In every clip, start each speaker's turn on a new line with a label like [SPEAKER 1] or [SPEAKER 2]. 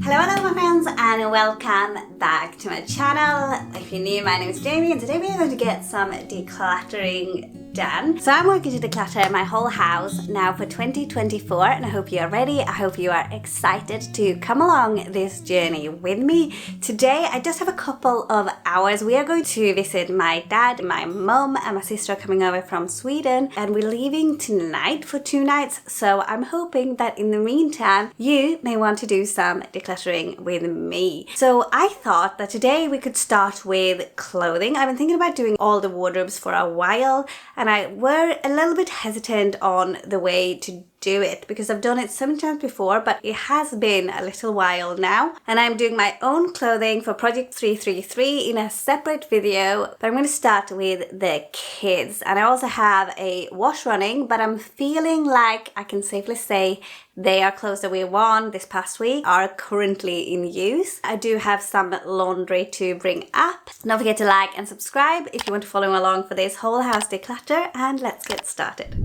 [SPEAKER 1] Hello my friends and welcome back to my channel. If you're new, my name is Jamie and today we're going to get some decluttering done. So I'm working to declutter my whole house now for 2024 and I hope you are ready. I hope you are excited to come along this journey with me. Today I just have a couple of hours. We are going to visit my dad, my mum and my sister are coming over from Sweden and we're leaving tonight for 2 nights. So I'm hoping that in the meantime you may want to do some decluttering with me. So I thought that today we could start with clothing. I've been thinking about doing all the wardrobes for a while and I were a little bit hesitant on the way to do it because I've done it so many times before, but it has been a little while now and I'm doing my own clothing for Project 333 in a separate video, but I'm going to start with the kids. And I also have a wash running, but I'm feeling like I can safely say they are clothes that we won this past week are currently in use. I do have some laundry to bring up. Don't forget to like and subscribe if you want to follow along for this whole house declutter, and let's get started.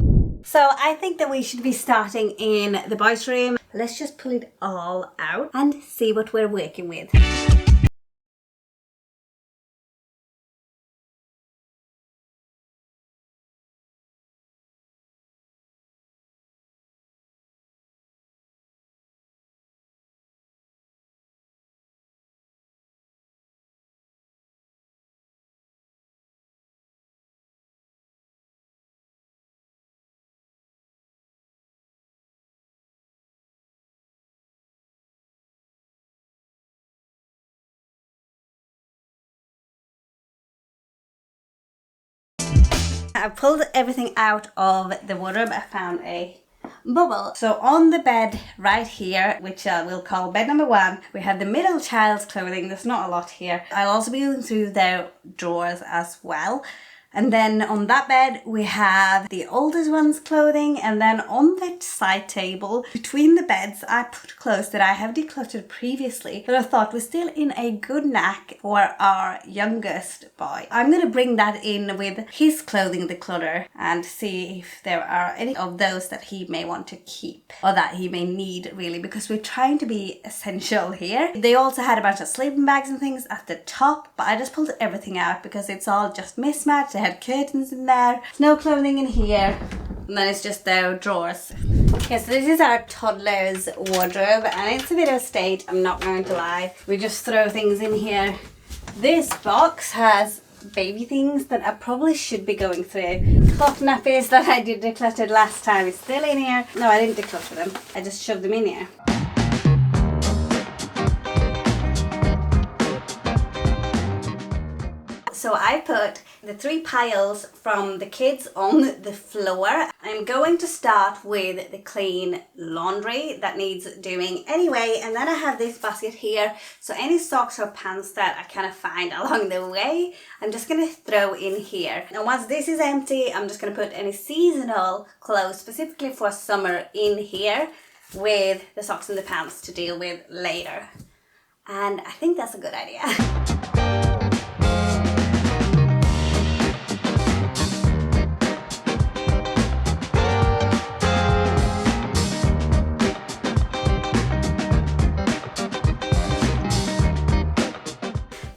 [SPEAKER 1] So I think that we should be starting in the boys' room. Let's just pull it all out and see what we're working with. I pulled everything out of the wardrobe. I found a bubble. So on the bed right here, which we'll call bed number 1, we have the middle child's clothing. There's not a lot here. I'll also be going through their drawers as well. And then on that bed, we have the oldest one's clothing. And then on that side table, between the beds, I put clothes that I have decluttered previously, but I thought was still in a good knack for our youngest boy. I'm going to bring that in with his clothing declutter and see if there are any of those that he may want to keep or that he may need really, because we're trying to be essential here. They also had a bunch of sleeping bags and things at the top, but I just pulled everything out because it's all just mismatched. They had curtains in there, no clothing in here, and then it's just their drawers. Okay, so this is our toddler's wardrobe and it's a bit of a state, I'm not going to lie. We just throw things in here. This box has baby things that I probably should be going through. Cloth nappies that I did decluttered last time is still in here. No, I didn't declutter them, I just shoved them in here. So I put the 3 piles from the kids on the floor. I'm going to start with the clean laundry that needs doing anyway, and then I have this basket here, so any socks or pants that I kind of find along the way, I'm just going to throw in here. And once this is empty, I'm just going to put any seasonal clothes specifically for summer in here with the socks and the pants to deal with later. And I think that's a good idea.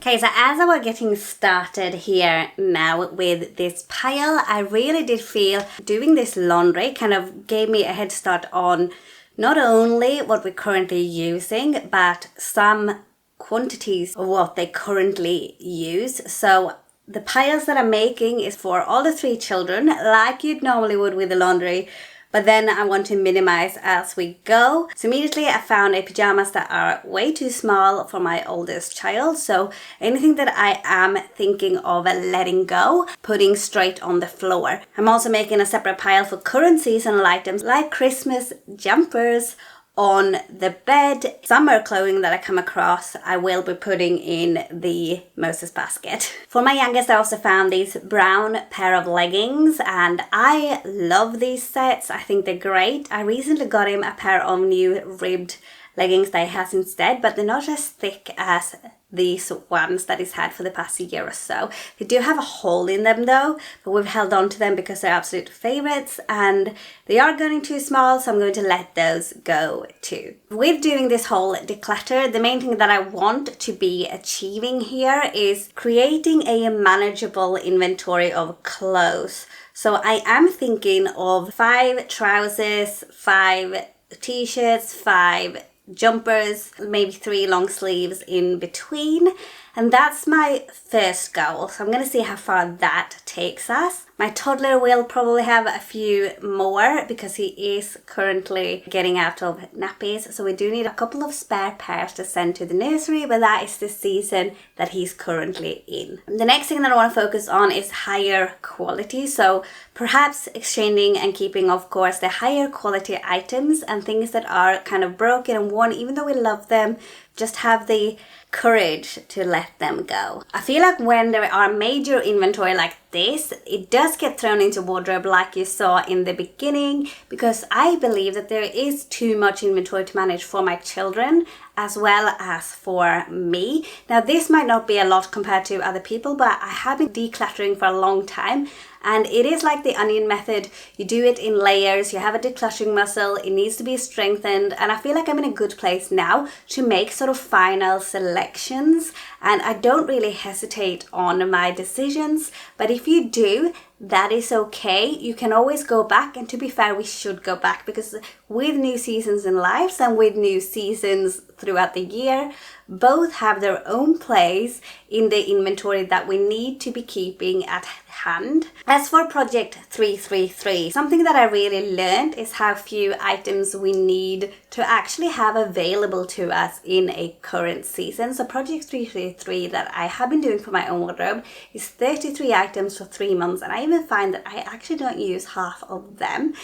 [SPEAKER 1] Okay, so as I was getting started here now with this pile, I really did feel doing this laundry kind of gave me a head start on not only what we're currently using, but some quantities of what they currently use. So the piles that I'm making is for all the 3 children, like you'd normally would with the laundry, but then I want to minimize as we go. So immediately I found a pajamas that are way too small for my oldest child. So anything that I am thinking of letting go, putting straight on the floor. I'm also making a separate pile for current seasonal items like Christmas jumpers on the bed. Summer clothing that I come across, I will be putting in the Moses basket. For my youngest, I also found these brown pair of leggings and I love these sets. I think they're great. I recently got him a pair of new ribbed leggings that he has instead, but they're not as thick as these ones that he's had for the past year or so. They do have a hole in them though, but we've held on to them because they're absolute favorites and they are getting too small, so I'm going to let those go too. With doing this whole declutter, the main thing that I want to be achieving here is creating a manageable inventory of clothes. So I am thinking of 5 trousers, 5 t-shirts, 5 jumpers, maybe 3 long sleeves in between, and that's my first goal. So I'm going to see how far that takes us. My toddler will probably have a few more because he is currently getting out of nappies, so we do need a couple of spare pairs to send to the nursery, but that is the season that he's currently in. The next thing that I want to focus on is higher quality, so perhaps exchanging and keeping, of course, the higher quality items and things that are kind of broken and worn, even though we love them, just have the courage to let them go. I feel like when there are major inventory like this, it does get thrown into wardrobe like you saw in the beginning, because I believe that there is too much inventory to manage for my children as well as for me. Now this might not be a lot compared to other people, but I have been decluttering for a long time, and it is like the onion method. You do it in layers, you have a decluttering muscle, it needs to be strengthened, and I feel like I'm in a good place now to make sort of final selections, and I don't really hesitate on my decisions. But if you do, that is okay. You can always go back, and to be fair, we should go back, because with new seasons in lives and with new seasons throughout the year, both have their own place in the inventory that we need to be keeping at hand. As for project 333, something that I really learned is how few items we need to actually have available to us in a current season. So project 333 that I have been doing for my own wardrobe is 33 items for 3 months, and I even find that I actually don't use half of them.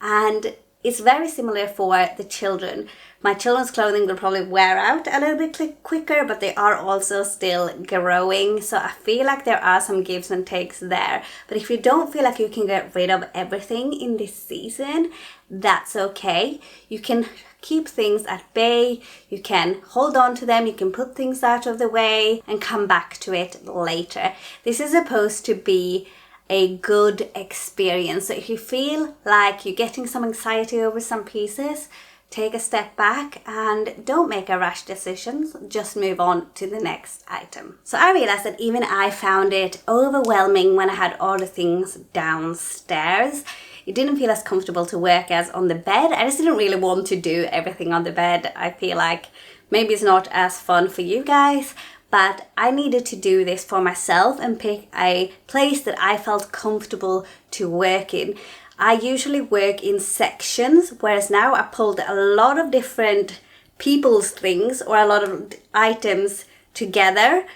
[SPEAKER 1] And it's very similar for the children. My children's clothing will probably wear out a little bit quicker, but they are also still growing. So I feel like there are some gives and takes there. But if you don't feel like you can get rid of everything in this season, that's okay. You can keep things at bay, you can hold on to them, you can put things out of the way and come back to it later. This is supposed to be a good experience. So if you feel like you're getting some anxiety over some pieces, take a step back and don't make a rash decisions, just move on to the next item. So I realized that even I found it overwhelming when I had all the things downstairs. It didn't feel as comfortable to work as on the bed. I just didn't really want to do everything on the bed. I feel like maybe it's not as fun for you guys, but I needed to do this for myself and pick a place that I felt comfortable to work in. I usually work in sections, whereas now I pulled a lot of different people's things or a lot of items together.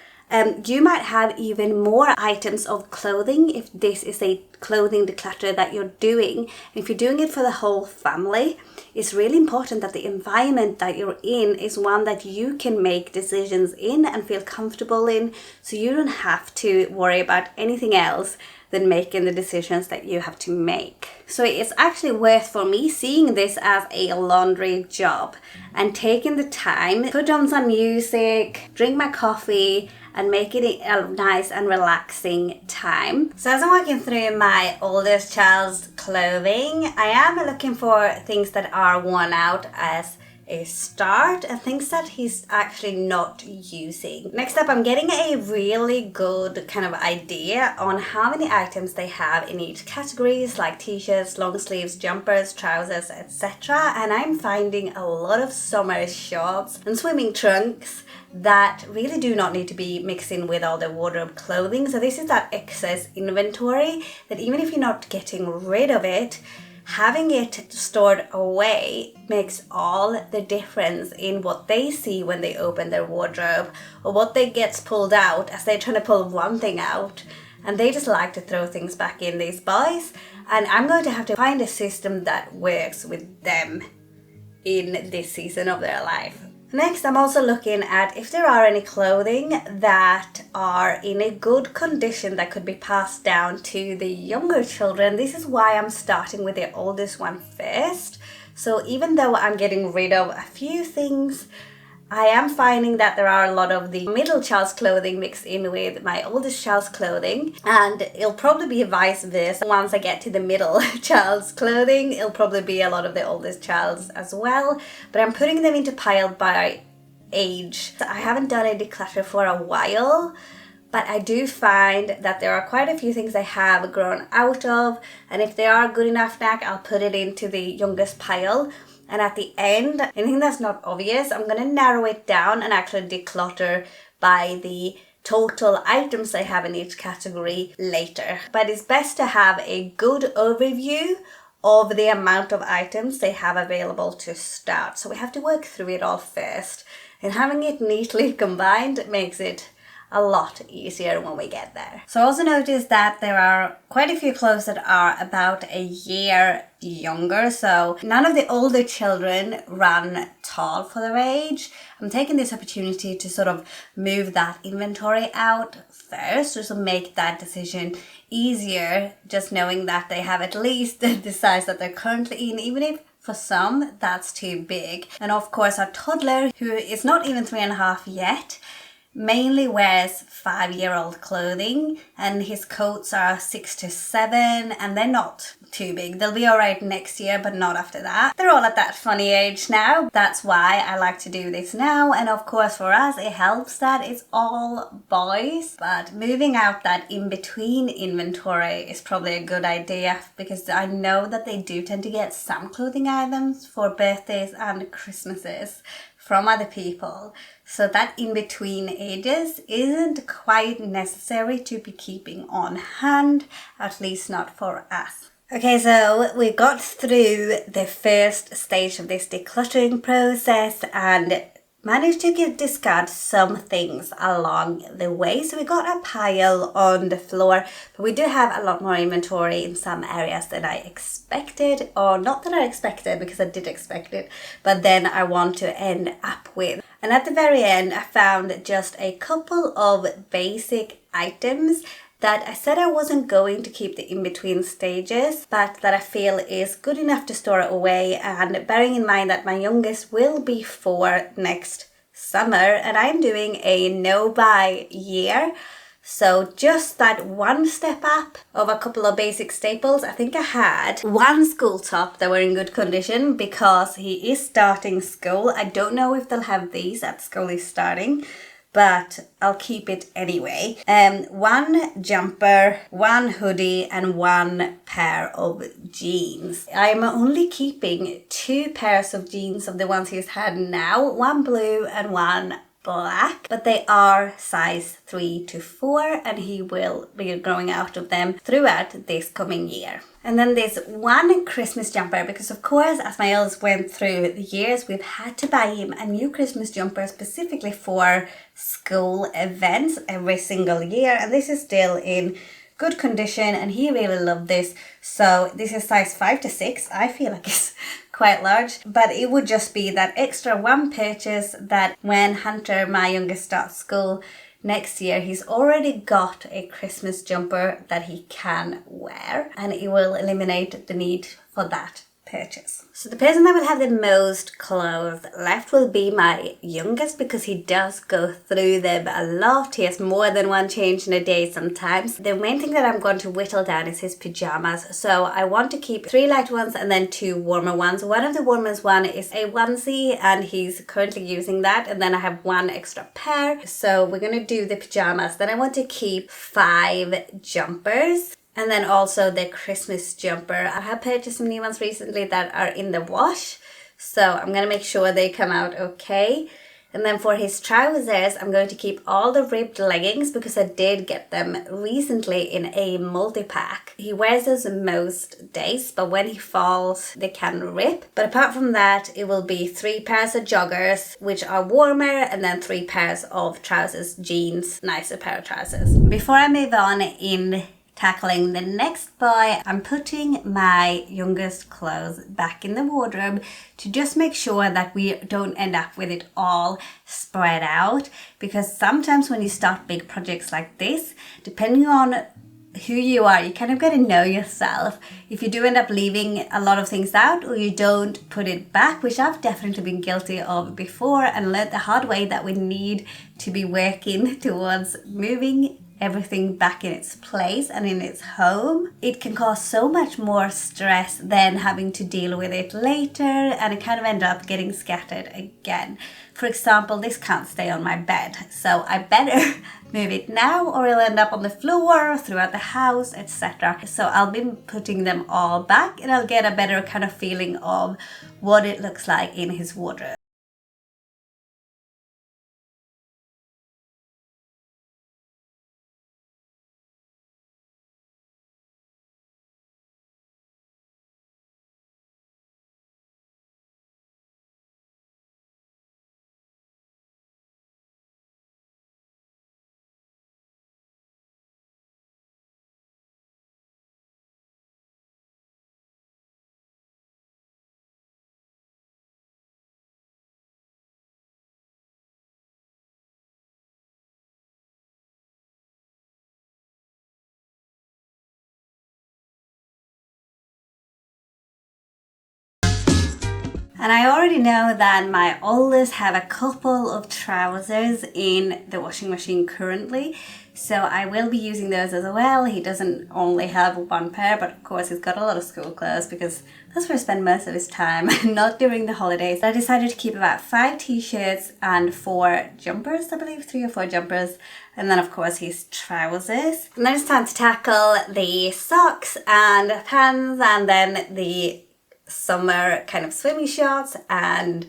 [SPEAKER 1] You might have even more items of clothing if this is a clothing declutter that you're doing. And if you're doing it for the whole family, it's really important that the environment that you're in is one that you can make decisions in and feel comfortable in, so you don't have to worry about anything else than making the decisions that you have to make. So it's actually worth for me seeing this as a laundry job and taking the time, put on some music, drink my coffee, and make it a nice and relaxing time. So as I'm working through my oldest child's clothing, I am looking for things that are worn out as a start and things that he's actually not using. Next up, I'm getting a really good kind of idea on how many items they have in each categories, like t-shirts, long sleeves, jumpers, trousers, etc. And I'm finding a lot of summer shorts and swimming trunks that really do not need to be mixed in with all the wardrobe clothing. So this is that excess inventory that even if you're not getting rid of it, having it stored away makes all the difference in what they see when they open their wardrobe or what they gets pulled out as they're trying to pull one thing out. And they just like to throw things back in, these boys. And I'm going to have to find a system that works with them in this season of their life. Next, I'm also looking at if there are any clothing that are in a good condition that could be passed down to the younger children. This is why I'm starting with the oldest one first. So even though I'm getting rid of a few things, I am finding that there are a lot of the middle child's clothing mixed in with my oldest child's clothing, and it'll probably be vice versa. Once I get to the middle child's clothing, it'll probably be a lot of the oldest child's as well, but I'm putting them into pile by age. I haven't done a declutter for a while, but I do find that there are quite a few things I have grown out of, and if they are good enough now, I'll put it into the youngest pile. And at the end, anything that's not obvious, I'm going to narrow it down and actually declutter by the total items I have in each category later. But it's best to have a good overview of the amount of items they have available to start. So we have to work through it all first. And having it neatly combined makes it a lot easier when we get there. So I also noticed that there are quite a few clothes that are about a year younger. So none of the older children run tall for their age. I'm taking this opportunity to sort of move that inventory out first, just to make that decision easier, just knowing that they have at least the size that they're currently in, even if for some that's too big. And of course our toddler, who is not even 3.5 yet, mainly wears 5-year-old clothing, and his coats are 6 to 7, and they're not too big. They'll be all right next year, but not after that. They're all at that funny age now. That's why I like to do this now. And of course for us it helps that it's all boys, but moving out that in-between inventory is probably a good idea, because I know that they do tend to get some clothing items for birthdays and Christmases from other people. So that in-between ages isn't quite necessary to be keeping on hand, at least not for us. Okay, so we got through the first stage of this decluttering process and managed to discard some things along the way. So we got a pile on the floor, but we do have a lot more inventory in some areas than I expected, or not that I expected, because I did expect it, but then I want to end up with. And at the very end, I found just a couple of basic items that I said I wasn't going to keep the in-between stages, but that I feel is good enough to store away, and bearing in mind that my youngest will be 4 next summer and I'm doing a no-buy year. So just that one step up of a couple of basic staples. I think I had one school top that were in good condition because he is starting school. I don't know if they'll have these at school he's starting, but I'll keep it anyway. One jumper, one hoodie, and one pair of jeans. I'm only keeping 2 pairs of jeans of the ones he's had now, one blue and one black, but they are size 3 to 4 and he will be growing out of them throughout this coming year. And then there's one Christmas jumper, because of course as my eldest went through the years we've had to buy him a new Christmas jumper specifically for school events every single year, and this is still in good condition and he really loved this. So this is size 5 to 6. I feel like it's quite large, but it would just be that extra one purchase that when Hunter, my youngest, starts school next year, he's already got a Christmas jumper that he can wear, and it will eliminate the need for that purchase. So the person that will have the most clothes left will be my youngest, because he does go through them a lot. He has more than one change in a day sometimes. The main thing that I'm going to whittle down is his pajamas. So I want to keep 3 light ones and then 2 warmer ones. One of the warmest one is a onesie and he's currently using that, and then I have 1 extra pair. So we're going to do the pajamas. Then I want to keep 5 jumpers. And then also the Christmas jumper. I have purchased some new ones recently that are in the wash, so I'm going to make sure they come out okay. And then for his trousers, I'm going to keep all the ribbed leggings, because I did get them recently in a multi-pack. He wears those most days, but when he falls, they can rip. But apart from that, it will be 3 pairs of joggers, which are warmer, and then 3 pairs of trousers, jeans, nicer pair of trousers. Before I move on in tackling the next boy, I'm putting my youngest clothes back in the wardrobe to just make sure that we don't end up with it all spread out, because sometimes when you start big projects like this, depending on who you are. You kind of got to know yourself. If you do end up leaving a lot of things out or you don't put it back, which I've definitely been guilty of before and learned the hard way that we need to be working towards moving everything back in its place and in its home, it can cause so much more stress than having to deal with it later, and it kind of end up getting scattered again. For example, this can't stay on my bed, so I better move it now or it'll end up on the floor, throughout the house, etc. So I'll be putting them all back and I'll get a better kind of feeling of what it looks like in his wardrobe. And I already know that my oldest have a couple of trousers in the washing machine currently, so I will be using those as well. He doesn't only have one pair, but of course he's got a lot of school clothes because that's where I spend most of his time, not during the holidays. I decided to keep about 5 t-shirts and 4 jumpers, I believe, 3 or 4 jumpers, and then of course his trousers. And then it's time to tackle the socks and pants, and then the summer kind of swimming shorts and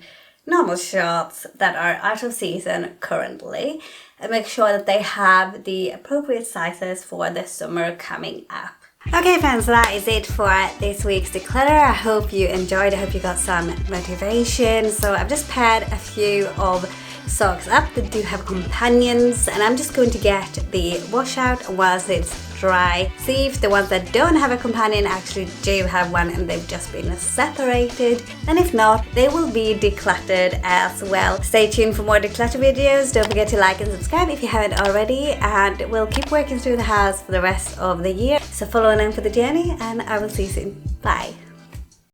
[SPEAKER 1] normal shorts that are out of season currently, and make sure that they have the appropriate sizes for the summer coming up. Okay friends, so that is it for this week's declutter. I hope you enjoyed. I hope you got some motivation. So I've just paired a few of socks up that do have companions, and I'm just going to get the wash out whilst it's dry. See if the ones that don't have a companion actually do have one and they've just been separated, and if not, they will be decluttered as well. Stay tuned for more declutter videos. Don't forget to like and subscribe if you haven't already, and we'll keep working through the house for the rest of the year. So follow along for the journey, and I will see you soon. Bye.